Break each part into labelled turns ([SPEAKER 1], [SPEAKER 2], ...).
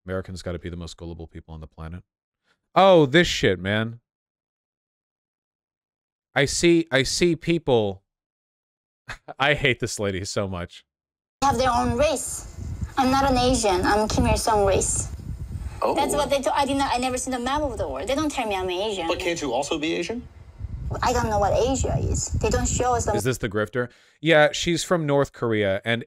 [SPEAKER 1] Americans got to be the most gullible people on the planet. Oh, this shit, man. I see people. I hate this lady so much.
[SPEAKER 2] They have their own race. I'm not an Asian. I'm Kim Il-sung race.
[SPEAKER 3] Oh.
[SPEAKER 2] That's what they told. I never seen the map of the world. They don't tell me I'm Asian.
[SPEAKER 3] But can't you also be Asian?
[SPEAKER 2] I don't know what Asia is. They don't show us the...
[SPEAKER 1] Is this the grifter? Yeah, she's from North Korea. And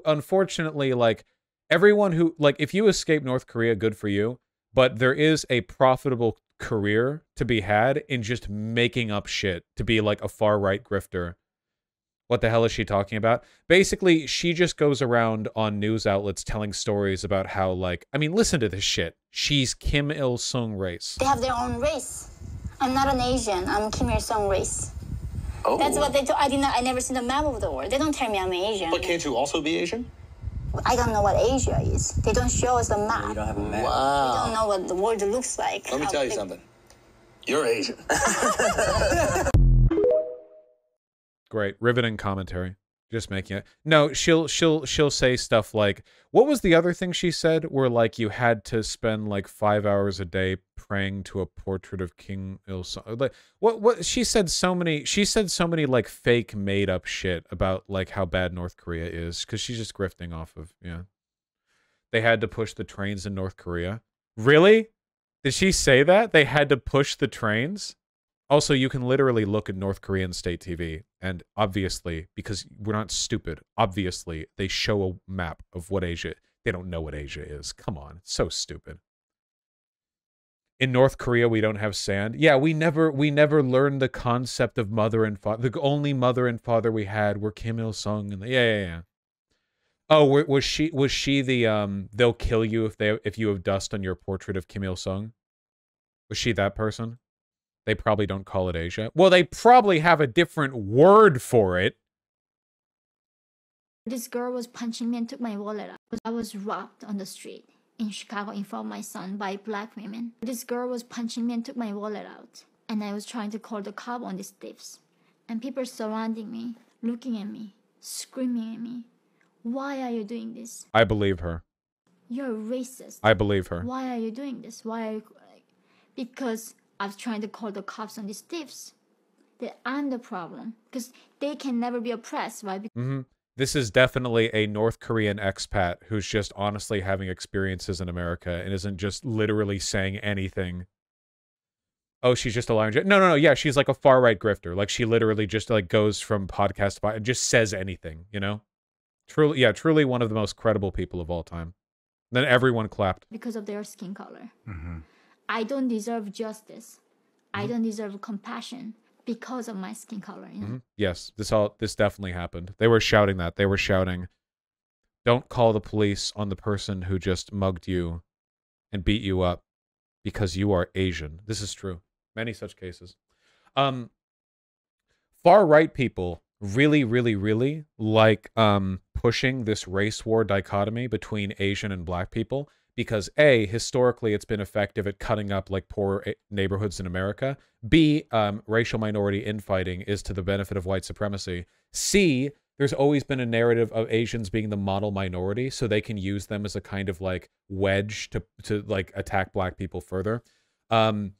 [SPEAKER 1] unfortunately, like, everyone who... Like, if you escape North Korea, good for you. But there is a profitable career to be had in just making up shit to be, like, a far-right grifter. What the hell is she talking about? Basically, she just goes around on news outlets telling stories about how, like... I mean, listen to this shit. She's Kim Il-sung race.
[SPEAKER 2] They have their own race. I'm not an Asian. I'm Kim Il-sung race.
[SPEAKER 3] Oh.
[SPEAKER 2] That's what they told. I never seen the map of the world. They don't tell me I'm Asian.
[SPEAKER 3] But can't you also be Asian?
[SPEAKER 2] I don't know what Asia is. They don't show us the map.
[SPEAKER 4] You don't have a map.
[SPEAKER 3] Wow.
[SPEAKER 2] We don't know what the world looks like.
[SPEAKER 3] Let me tell you something. You're Asian.
[SPEAKER 1] Great. Riveting commentary. Just making it. No, she'll say stuff like, what was the other thing she said where, like, you had to spend like 5 hours a day praying to a portrait of King Il-sung? Like, what she said so many like fake made up shit about like how bad North Korea is, because she's just grifting off of, yeah. They had to push the trains in North Korea. Really? Did she say that? They had to push the trains? Also, you can literally look at North Korean state TV, and obviously, because we're not stupid, obviously, they show a map of what Asia... They don't know what Asia is. Come on. It's so stupid. In North Korea, we don't have sand. Yeah, we never learned the concept of mother and father. The only mother and father we had were Kim Il-sung and yeah. Oh, was she the they'll kill you if you have dust on your portrait of Kim Il-sung? Was she that person? They probably don't call it Asia. Well, they probably have a different word for it.
[SPEAKER 5] This girl was punching me and took my wallet out. I was robbed on the street in Chicago in front of my son by black women. This girl was punching me and took my wallet out. And I was trying to call the cop on these thieves. And people surrounding me, looking at me, screaming at me. Why are you doing this?
[SPEAKER 1] I believe her.
[SPEAKER 5] You're racist.
[SPEAKER 1] I believe her.
[SPEAKER 5] Why are you doing this? Why are you... Because I was trying to call the cops on these thieves. That I'm the problem. Because they can never be oppressed, right?
[SPEAKER 1] Mm-hmm. This is definitely a North Korean expat who's just honestly having experiences in America and isn't just literally saying anything. Oh, she's just a liar. No. Yeah, she's like a far-right grifter. Like, she literally just, like, goes from podcast to podcast and just says anything, you know? Truly, yeah, truly one of the most credible people of all time. Then everyone clapped.
[SPEAKER 5] Because of their skin color.
[SPEAKER 4] Mm-hmm.
[SPEAKER 5] I don't deserve justice. I don't deserve compassion because of my skin color. You know?
[SPEAKER 1] Mm-hmm. Yes, this definitely happened. They were shouting that. They were shouting, "Don't call the police on the person who just mugged you and beat you up because you are Asian." This is true. Many such cases. Far-right people really like pushing this race war dichotomy between Asian and black people. Because A, historically, it's been effective at cutting up like poor neighborhoods in America. B, racial minority infighting is to the benefit of white supremacy. C, there's always been a narrative of Asians being the model minority, so they can use them as a kind of like wedge to like attack black people further. And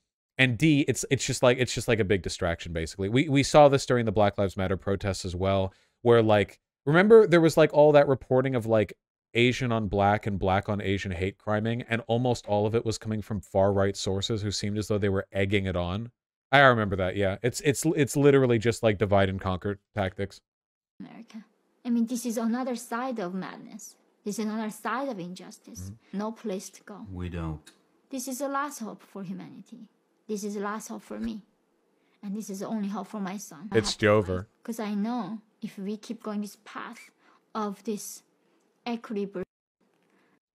[SPEAKER 1] D, it's just like a big distraction basically. We saw this during the Black Lives Matter protests as well, where like remember there was like all that reporting of like Asian on black and black on Asian hate criming, and almost all of it was coming from far-right sources who seemed as though they were egging it on. I remember that, yeah. It's literally just like divide and conquer tactics.
[SPEAKER 5] America. I mean, this is another side of madness. This is another side of injustice.
[SPEAKER 1] Mm-hmm.
[SPEAKER 5] No place to go.
[SPEAKER 4] We don't.
[SPEAKER 5] This is the last hope for humanity. This is the last hope for me. And this is the only hope for my son.
[SPEAKER 1] It's Jover.
[SPEAKER 5] Because I know if we keep going this path of this equity.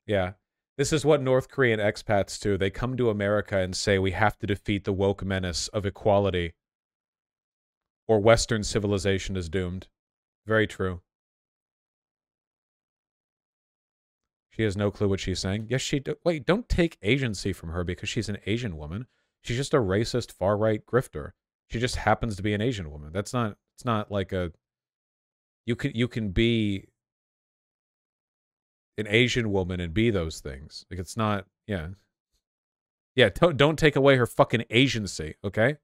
[SPEAKER 1] Yeah. This is what North Korean expats do. They come to America and say we have to defeat the woke menace of equality, or Western civilization is doomed. Very true. She has no clue what she's saying. Yes, she do. Wait, don't take agency from her because she's an Asian woman. She's just a racist far-right grifter. She just happens to be an Asian woman. That's not, it's not like a, you can be an Asian woman and be those things. Like, it's not Yeah. Yeah, don't take away her fucking Asiancy, okay?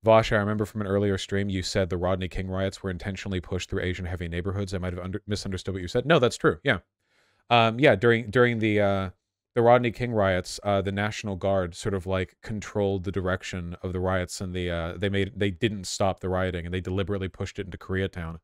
[SPEAKER 1] Vaush, I remember from an earlier stream, you said the Rodney King riots were intentionally pushed through Asian-heavy neighborhoods. I might have misunderstood what you said. No, that's true. Yeah. Yeah, during the Rodney King riots, the National Guard sort of like controlled the direction of the riots, and they didn't stop the rioting, and they deliberately pushed it into Koreatown.